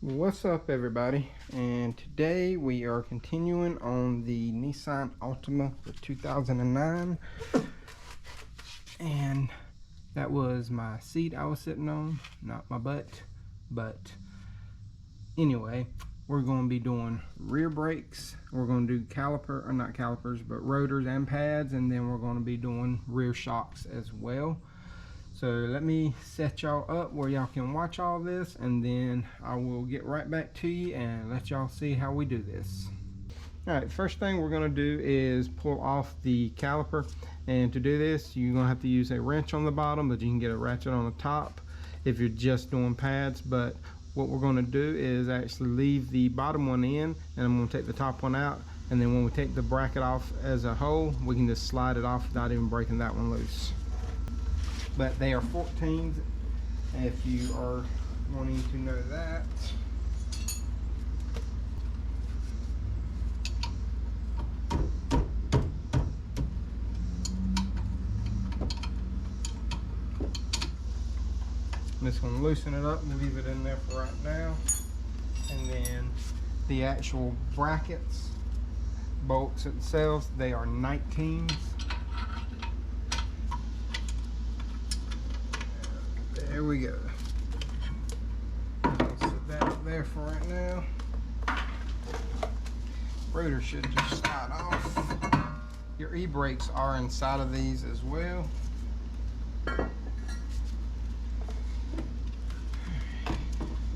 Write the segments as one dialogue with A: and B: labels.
A: What's up, everybody? And today we are continuing on the Nissan Altima for 2009, and that was my seat I was sitting on, not my butt. But anyway, we're going to be doing rear brakes. We're going to do not calipers, but rotors and pads, and then we're going to be doing rear shocks as well. So let me set y'all up where y'all can watch all this, and then I will get right back to you and let y'all see how we do this. Alright, first thing we're going to do is pull off the caliper, and to do this you're going to have to use a wrench on the bottom, but you can get a ratchet on the top if you're just doing pads. But what we're going to do is actually leave the bottom one in, and I'm going to take the top one out, and then when we take the bracket off as a whole, we can just slide it off without even breaking that one loose. But they are 14s if you are wanting to know that. I'm just going to loosen it up and leave it in there for right now. And then the actual brackets, bolts themselves, they are 19s. There we go. I'll set that up there for right now. Rotor should just slide off. Your e-brakes are inside of these as well. Like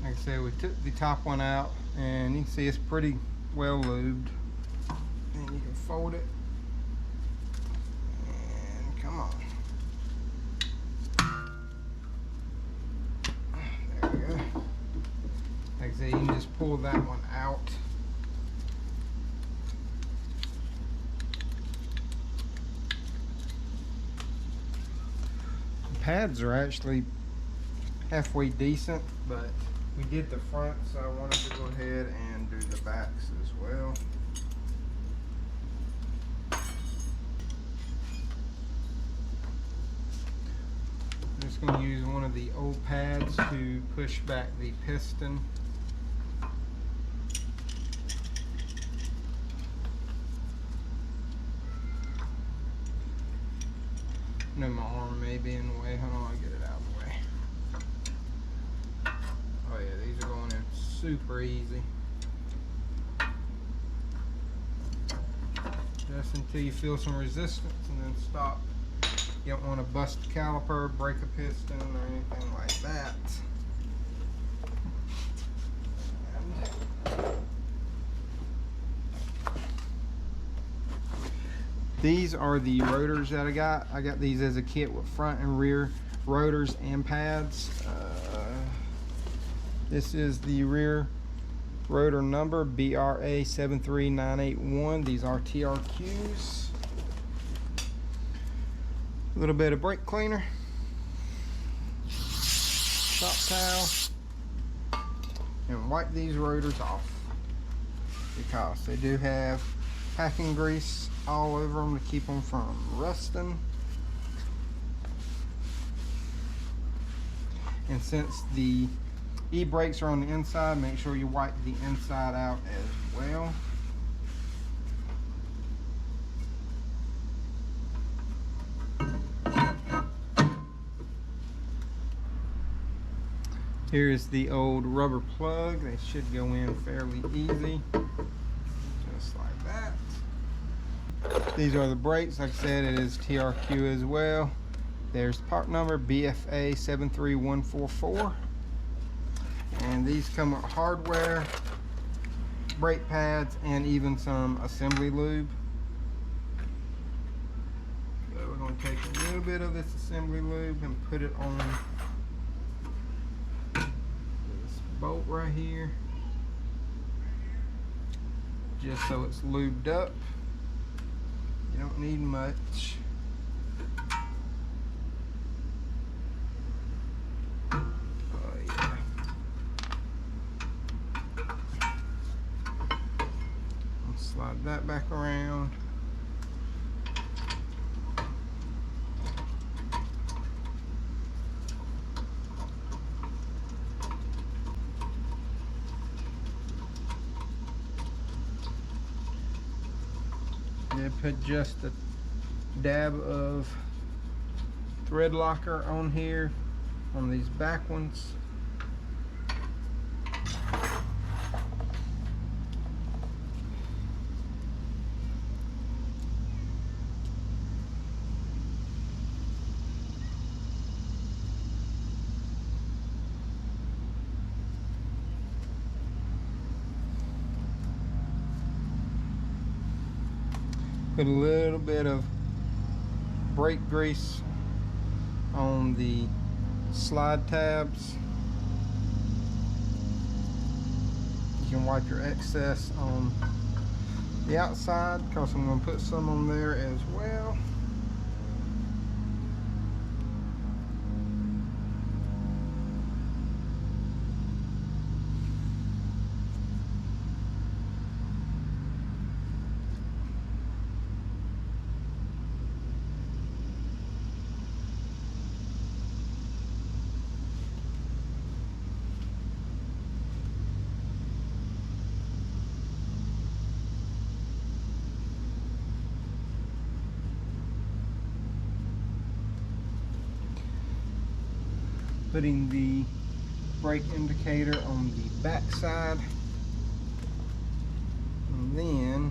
A: I said, we took the top one out, and you can see it's pretty well lubed. And you can fold it. And come on. Like I say, you can just pull that one out. The pads are actually halfway decent, but we did the front, so I wanted to go ahead and do the backs as well. I'm just going to use one of the old pads to push back the piston. I know my arm may be in the way. Hold on, I'll get it out of the way. Oh yeah, these are going in super easy. Just until you feel some resistance, and then stop. You don't want to bust the caliper, break a piston, or anything like that. These are the rotors that I got. I got these as a kit with front and rear rotors and pads. This is the rear rotor number BRA73981. These are TRQs. A little bit of brake cleaner, shop towel, and wipe these rotors off because they do have packing grease all over them to keep them from rusting. And since the e-brakes are on the inside, make sure you wipe the inside out as well. Here's the old rubber plug. They should go in fairly easy, just like that. These are the brakes. Like I said, it is TRQ as well. There's part number BFA73144. And these come with hardware, brake pads, and even some assembly lube. So we're going to take a little bit of this assembly lube and put it on this bolt right here, just so it's lubed up. You don't need much. Oh yeah. I'll slide that back around. then put just a dab of thread locker on here on these back ones. Put a little bit of brake grease on the slide tabs. You can wipe your excess on the outside, because I'm going to put some on there as well. Putting the brake indicator on the back side, and then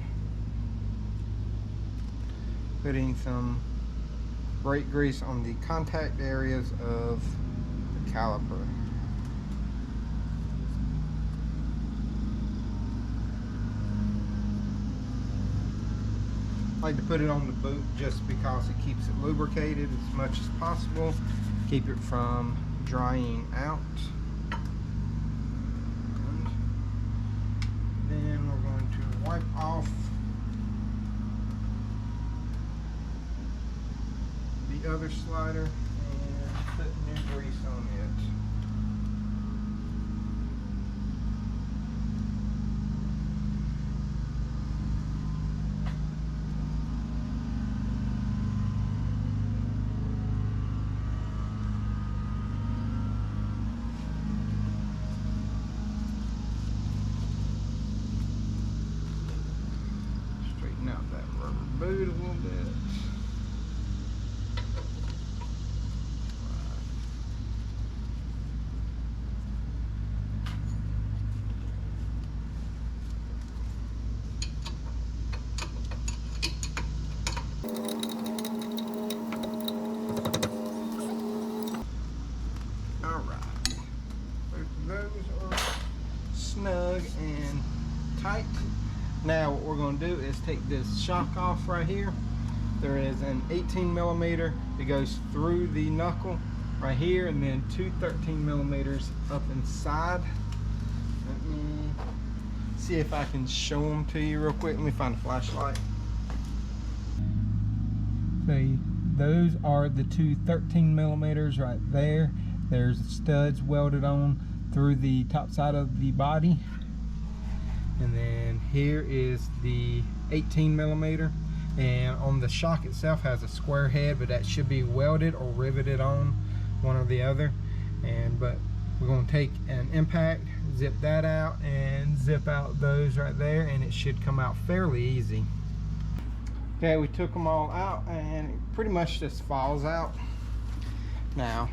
A: putting some brake grease on the contact areas of the caliper. I like to put it on the boot just because it keeps it lubricated as much as possible, keep it from drying out. And then we're going to wipe off the other slider and put new grease on it. Out that rubber boot a little bit. All right. Those are snug and tight. Now what we're going to do is take this shock off right here. There is an 18 millimeter that goes through the knuckle right here, and then two 13 millimeters up inside. Let me see if I can show them to you real quick. Let me find a flashlight. So those are the two 13 millimeters right there. There's studs welded on through the top side of the body. And then here is the 18 millimeter, and on the shock itself has a square head, but that should be welded or riveted on, one or the other. But we're going to take an impact, zip that out, and zip out those right there, and it should come out fairly easy. Okay, we took them all out, and it pretty much just falls out. Now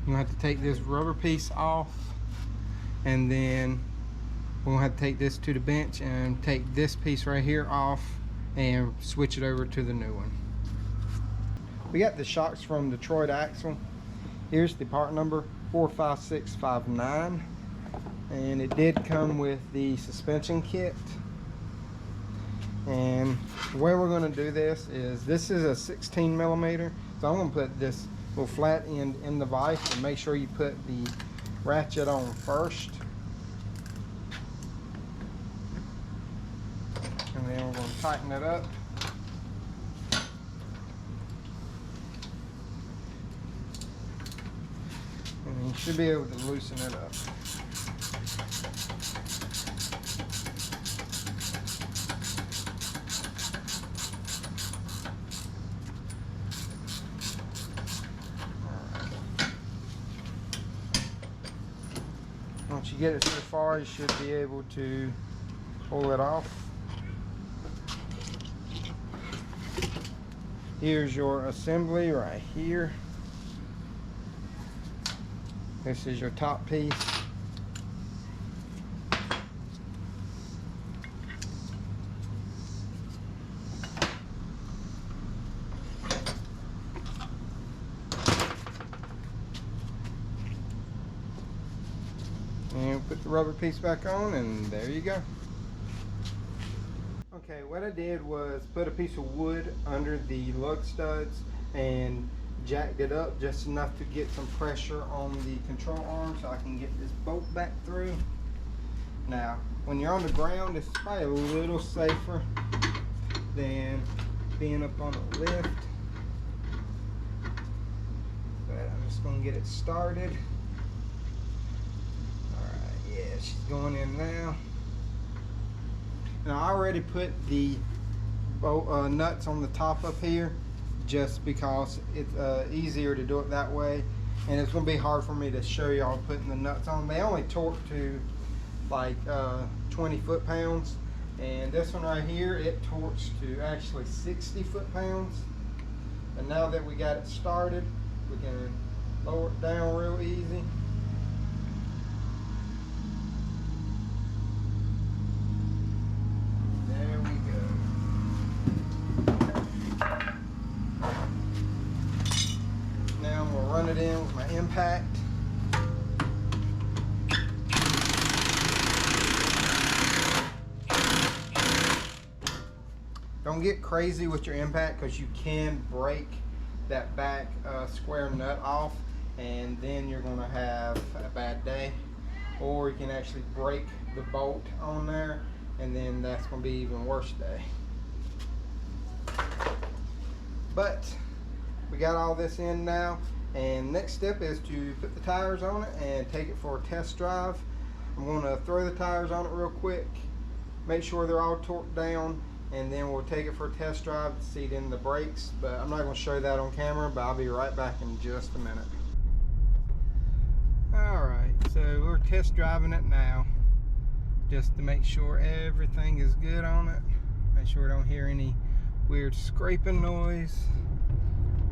A: I'm going to have to take this rubber piece off, and then we're gonna have to take this to the bench and take this piece right here off and switch it over to the new one. We got the shocks from Detroit Axle. Here's the part number 45659, and it did come with the suspension kit. And the way we're going to do this is a 16 millimeter, so I'm going to put this little flat end in the vise, and make sure you put the ratchet on first. And then we're going to tighten it up. And you should be able to loosen it up. Once you get it so far, you should be able to pull it off. Here's your assembly right here. This is your top piece. And put the rubber piece back on, and there you go. Okay, what I did was put a piece of wood under the lug studs and jacked it up just enough to get some pressure on the control arm so I can get this bolt back through. Now, when you're on the ground, it's probably a little safer than being up on a lift. But I'm just going to get it started. Alright, yeah, she's going in now. Now I already put the nuts on the top up here just because it's easier to do it that way, and it's going to be hard for me to show y'all putting the nuts on. They only torque to like 20 foot-pounds, and this one right here, it torques to actually 60 foot-pounds. And now that we got it started, we can lower it down real easy. Run it in with my impact. Don't get crazy with your impact because you can break that back square nut off, and then you're going to have a bad day. Or you can actually break the bolt on there, and then that's going to be even worse day. But we got all this in now. And next step is to put the tires on it and take it for a test drive. I'm going to throw the tires on it real quick, make sure they're all torqued down, and then we'll take it for a test drive to seat in the brakes. But I'm not going to show that on camera, but I'll be right back in just a minute. Alright, so we're test driving it now just to make sure everything is good on it. Make sure we don't hear any weird scraping noise,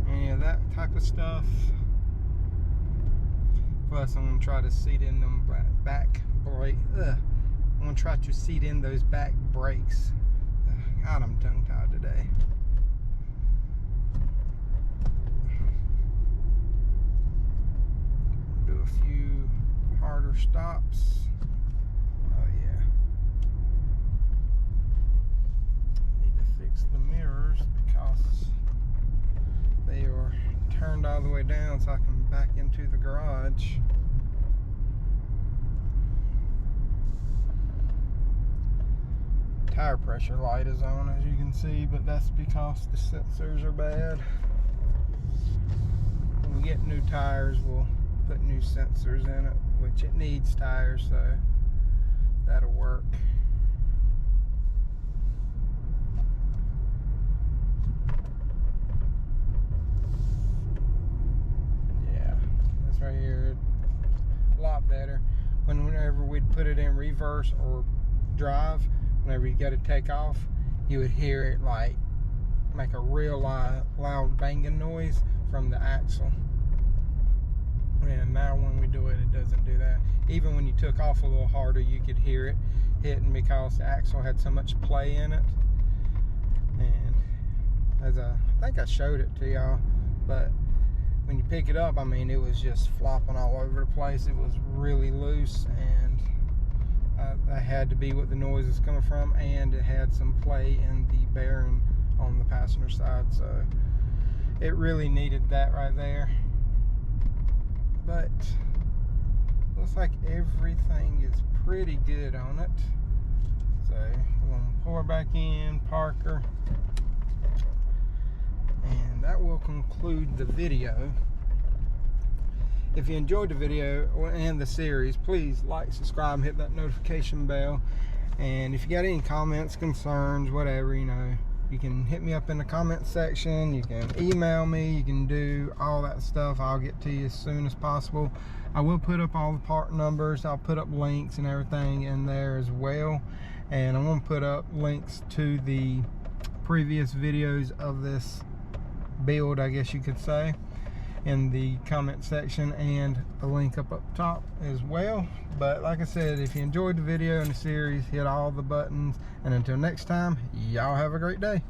A: any of that type of stuff. Plus, I'm going to try to seat in them back brake. I'm going to try to seat in those back brakes. God, I'm tongue-tied today. Do a few harder stops. Oh yeah. Need to fix the mirrors because they are turned all the way down so I can back into the garage. Tire pressure light is on, as you can see, but that's because the sensors are bad. When we get new tires, we'll put new sensors in it, which it needs tires, so that'll work. Right here, a lot better. Whenever we'd put it in reverse or drive, whenever you got to take off, you would hear it like make a real loud banging noise from the axle. And now when we do it, it doesn't do that. Even when you took off a little harder, you could hear it hitting because the axle had so much play in it. And as I think I showed it to y'all, but when you pick it up, I mean, it was just flopping all over the place. It was really loose, and that had to be what the noise is coming from, and it had some play in the bearing on the passenger side, so it really needed that right there. But looks like everything is pretty good on it. So we're going to pull her back in, park her. And that will conclude the video. If you enjoyed the video and the series, please like, subscribe, hit that notification bell. And if you got any comments, concerns, whatever, you know, you can hit me up in the comment section. You can email me. You can do all that stuff. I'll get to you as soon as possible. I will put up all the part numbers. I'll put up links and everything in there as well. And I'm going to put up links to the previous videos of this build, I guess you could say, in the comment section, and a link up top as well. But like I said, if you enjoyed the video and the series, hit all the buttons, and until next time, y'all have a great day.